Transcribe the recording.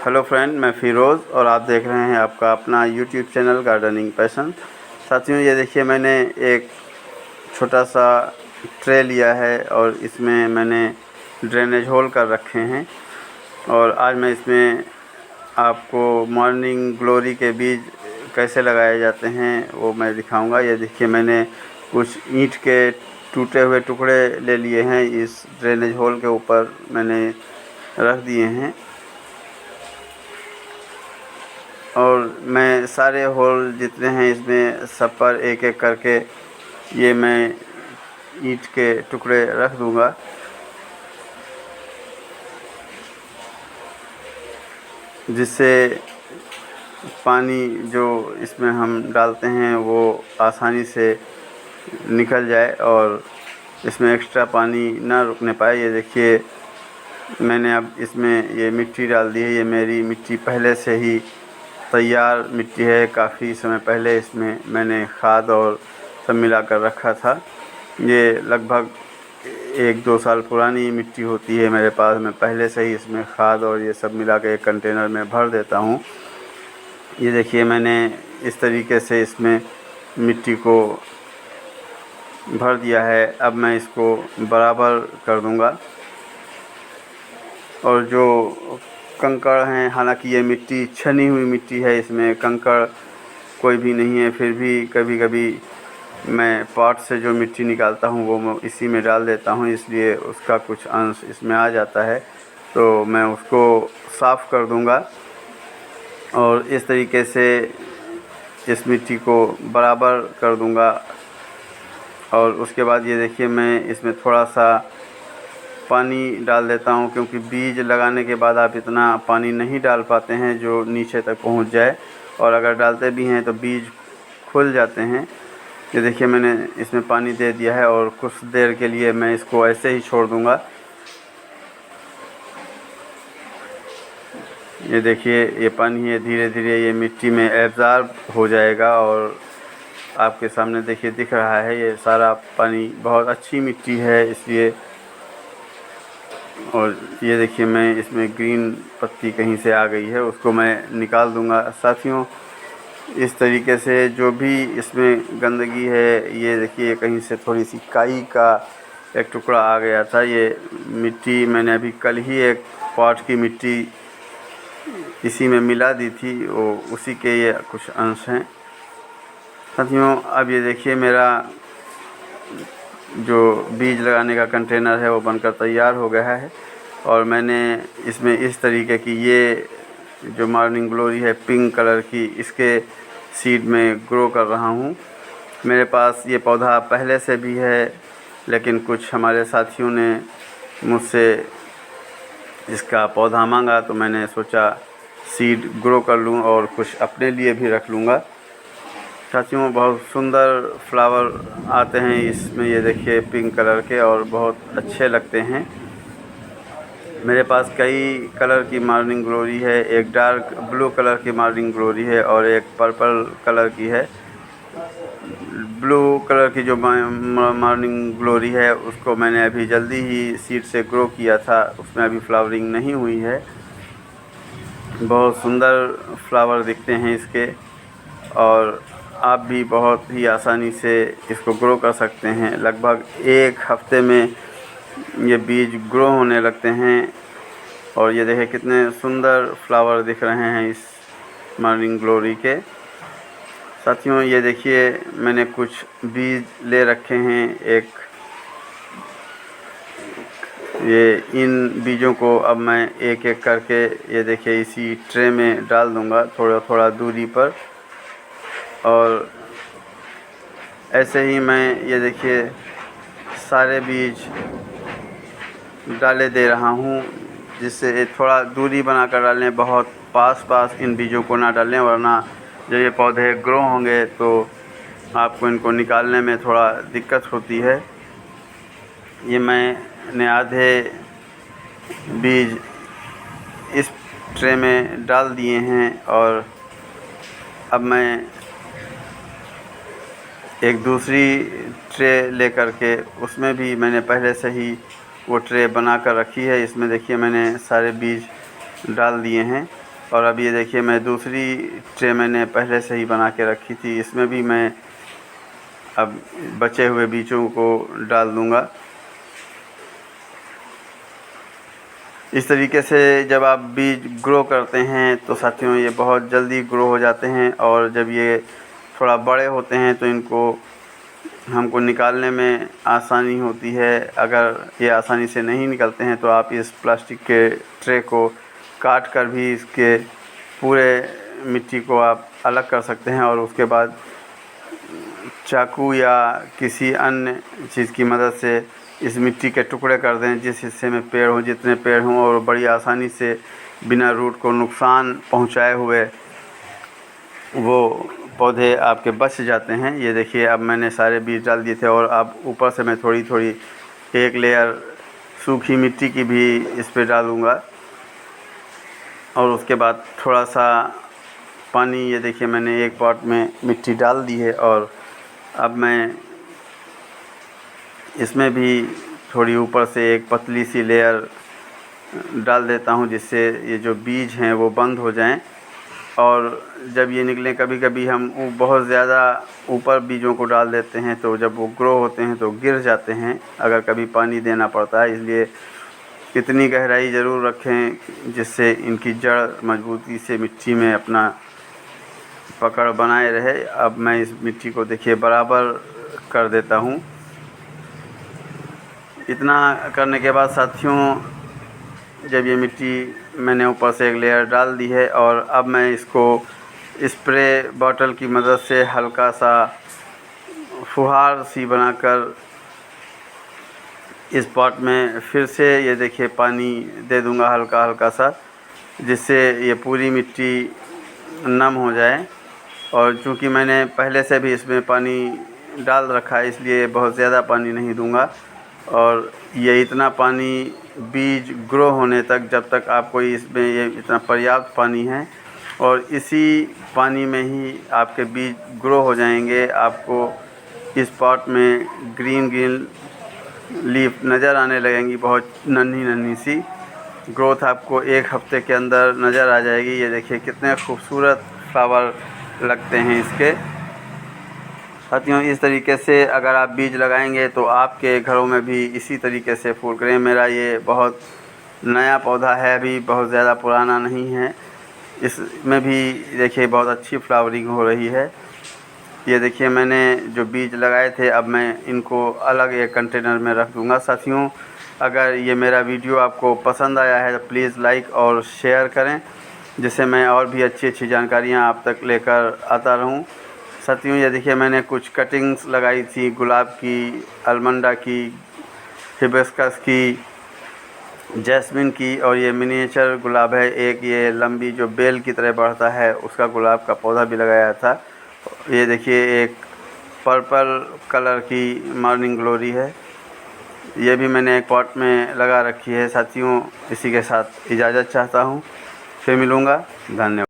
Hello friend, मैं फ़िरोज़ और आप देख रहे हैं आपका अपना यूट्यूब चैनल गार्डनिंग पैशन। साथियों, ये देखिए मैंने एक छोटा सा ट्रे लिया है और इसमें मैंने ड्रेनेज होल कर रखे हैं और आज मैं इसमें आपको मॉर्निंग ग्लोरी के बीज कैसे लगाए जाते हैं वो मैं दिखाऊंगा। ये देखिए मैंने कुछ ईंट के टूटे हुए टुकड़े ले लिए हैं, इस ड्रेनेज होल के ऊपर मैंने रख दिए हैं और मैं सारे होल जितने हैं इसमें सब पर एक एक करके ये मैं ईंट के टुकड़े रख दूंगा, जिससे पानी जो इसमें हम डालते हैं वो आसानी से निकल जाए और इसमें एक्स्ट्रा पानी ना रुकने पाए। ये देखिए मैंने अब इसमें ये मिट्टी डाल दी है। ये मेरी मिट्टी पहले से ही तैयार मिट्टी है, काफ़ी समय पहले इसमें मैंने खाद और सब मिला कर रखा था। ये लगभग 1-2 साल पुरानी मिट्टी होती है मेरे पास। मैं पहले से ही इसमें खाद और ये सब मिला के एक कंटेनर में भर देता हूँ। ये देखिए मैंने इस तरीके से इसमें मिट्टी को भर दिया है। अब मैं इसको बराबर कर दूँगा और जो कंकड़ हैं, हालांकि ये मिट्टी छनी हुई मिट्टी है, इसमें कंकड़ कोई भी नहीं है, फिर भी कभी कभी मैं पॉट से जो मिट्टी निकालता हूँ वो मैं इसी में डाल देता हूँ, इसलिए उसका कुछ अंश इसमें आ जाता है। तो मैं उसको साफ़ कर दूँगा और इस तरीके से इस मिट्टी को बराबर कर दूँगा। और उसके बाद ये देखिए मैं इसमें थोड़ा सा पानी डाल देता हूँ, क्योंकि बीज लगाने के बाद आप इतना पानी नहीं डाल पाते हैं जो नीचे तक पहुँच जाए, और अगर डालते भी हैं तो बीज खुल जाते हैं। ये देखिए मैंने इसमें पानी दे दिया है और कुछ देर के लिए मैं इसको ऐसे ही छोड़ दूँगा। ये देखिए ये पानी है, धीरे धीरे ये मिट्टी में एब्ज़ॉर्ब हो जाएगा और आपके सामने देखिए दिख रहा है ये सारा पानी। बहुत अच्छी मिट्टी है इसलिए। और ये देखिए मैं इसमें ग्रीन पत्ती कहीं से आ गई है, उसको मैं निकाल दूंगा। साथियों, इस तरीके से जो भी इसमें गंदगी है, ये देखिए कहीं से थोड़ी सी काई का एक टुकड़ा आ गया था। ये मिट्टी मैंने अभी कल ही एक पॉट की मिट्टी इसी में मिला दी थी, वो उसी के ये कुछ अंश हैं। साथियों, अब ये देखिए मेरा जो बीज लगाने का कंटेनर है वो बनकर तैयार हो गया है और मैंने इसमें इस तरीके की ये जो मॉर्निंग ग्लोरी है पिंक कलर की, इसके सीड में ग्रो कर रहा हूँ। मेरे पास ये पौधा पहले से भी है, लेकिन कुछ हमारे साथियों ने मुझसे इसका पौधा मांगा तो मैंने सोचा सीड ग्रो कर लूँ और कुछ अपने लिए भी रख लूँगा। साथियों, बहुत सुंदर फ्लावर आते हैं इसमें, ये देखिए पिंक कलर के, और बहुत अच्छे लगते हैं। मेरे पास कई कलर की मॉर्निंग ग्लोरी है, एक डार्क ब्लू कलर की मॉर्निंग ग्लोरी है और एक पर्पल कलर की है। ब्लू कलर की जो मॉर्निंग ग्लोरी है उसको मैंने अभी जल्दी ही सीड से ग्रो किया था, उसमें अभी फ्लावरिंग नहीं हुई है। बहुत सुंदर फ्लावर दिखते हैं इसके और आप भी बहुत ही आसानी से इसको ग्रो कर सकते हैं। लगभग 1 हफ्ते में ये बीज ग्रो होने लगते हैं और ये देखिए कितने सुंदर फ्लावर दिख रहे हैं इस मॉर्निंग ग्लोरी के। साथियों, ये देखिए मैंने कुछ बीज ले रखे हैं। ये इन बीजों को अब मैं एक एक करके ये देखिए इसी ट्रे में डाल दूंगा, थोड़ा थोड़ा दूरी पर। और ऐसे ही मैं ये देखिए सारे बीज डाले दे रहा हूँ, जिससे थोड़ा दूरी बनाकर डालें, बहुत पास पास इन बीजों को ना डालें, वरना जब ये पौधे ग्रो होंगे तो आपको इनको निकालने में थोड़ा दिक्कत होती है। ये मैंने आधे बीज इस ट्रे में डाल दिए हैं और अब मैं एक दूसरी ट्रे लेकर के उसमें भी मैंने पहले से ही वो ट्रे बना कर रखी है। इसमें देखिए मैंने सारे बीज डाल दिए हैं और अब ये देखिए मैं दूसरी ट्रे मैंने पहले से ही बना के रखी थी, इसमें भी मैं अब बचे हुए बीजों को डाल दूंगा। इस तरीके से जब आप बीज ग्रो करते हैं तो साथियों ये बहुत जल्दी ग्रो हो जाते हैं, और जब ये थोड़ा बड़े होते हैं तो इनको हमको निकालने में आसानी होती है। अगर ये आसानी से नहीं निकलते हैं तो आप इस प्लास्टिक के ट्रे को काट कर भी इसके पूरे मिट्टी को आप अलग कर सकते हैं, और उसके बाद चाकू या किसी अन्य चीज़ की मदद से इस मिट्टी के टुकड़े कर दें, जिस हिस्से में पेड़ हों, जितने पेड़ हों, और बड़ी आसानी से बिना रूट को नुकसान पहुंचाए हुए वो पौधे आपके बच जाते हैं। ये देखिए अब मैंने सारे बीज डाल दिए थे, और अब ऊपर से मैं थोड़ी थोड़ी एक लेयर सूखी मिट्टी की भी इस पे डालूँगा, और उसके बाद थोड़ा सा पानी। ये देखिए मैंने एक पॉट में मिट्टी डाल दी है, और अब मैं इसमें भी थोड़ी ऊपर से एक पतली सी लेयर डाल देता हूँ, जिससे ये जो बीज हैं वो बंद हो जाएं। और जब ये निकलें, कभी कभी हम बहुत ज़्यादा ऊपर बीजों को डाल देते हैं, तो जब वो ग्रो होते हैं तो गिर जाते हैं, अगर कभी पानी देना पड़ता है। इसलिए इतनी गहराई ज़रूर रखें जिससे इनकी जड़ मजबूती से मिट्टी में अपना पकड़ बनाए रहे। अब मैं इस मिट्टी को देखिए बराबर कर देता हूँ। इतना करने के बाद साथियों, जब ये मिट्टी मैंने ऊपर से एक लेयर डाल दी है, और अब मैं इसको स्प्रे बॉटल की मदद से हल्का सा फुहार सी बनाकर इस पॉट में फिर से ये देखिए पानी दे दूंगा हल्का हल्का सा, जिससे ये पूरी मिट्टी नम हो जाए। और चूँकि मैंने पहले से भी इसमें पानी डाल रखा है, इसलिए बहुत ज़्यादा पानी नहीं दूंगा। और ये इतना पानी बीज ग्रो होने तक, जब तक आपको इसमें ये इतना पर्याप्त पानी है, और इसी पानी में ही आपके बीज ग्रो हो जाएंगे। आपको इस पॉट में ग्रीन ग्रीन लीफ नज़र आने लगेंगी, बहुत नन्ही नन्ही सी। ग्रोथ आपको एक हफ्ते के अंदर नज़र आ जाएगी। ये देखिए कितने खूबसूरत फ्लावर लगते हैं इसके। साथियों इस तरीके से अगर आप बीज लगाएंगे तो आपके घरों में भी इसी तरीके से फूल करें। मेरा ये बहुत नया पौधा है, अभी बहुत ज़्यादा पुराना नहीं है। इसमें भी देखिए बहुत अच्छी फ्लावरिंग हो रही है। ये देखिए मैंने जो बीज लगाए थे, अब मैं इनको अलग एक कंटेनर में रख दूँगा। साथियों अगर ये मेरा वीडियो आपको पसंद आया है तो प्लीज़ लाइक और शेयर करें, जिससे मैं और भी अच्छी अच्छी जानकारियाँ आप तक लेकर आता रहूँ। साथियों ये देखिए मैंने कुछ कटिंग्स लगाई थी गुलाब की, अलमंडा की, हिबिस्कस की, जैस्मिन की, और ये मिनिएचर गुलाब है। एक ये लंबी जो बेल की तरह बढ़ता है उसका गुलाब का पौधा भी लगाया था। ये देखिए एक पर्पल कलर की मॉर्निंग ग्लोरी है, ये भी मैंने एक पॉट में लगा रखी है। साथियों इसी के साथ इजाज़त चाहता हूँ, फिर मिलूँगा। धन्यवाद।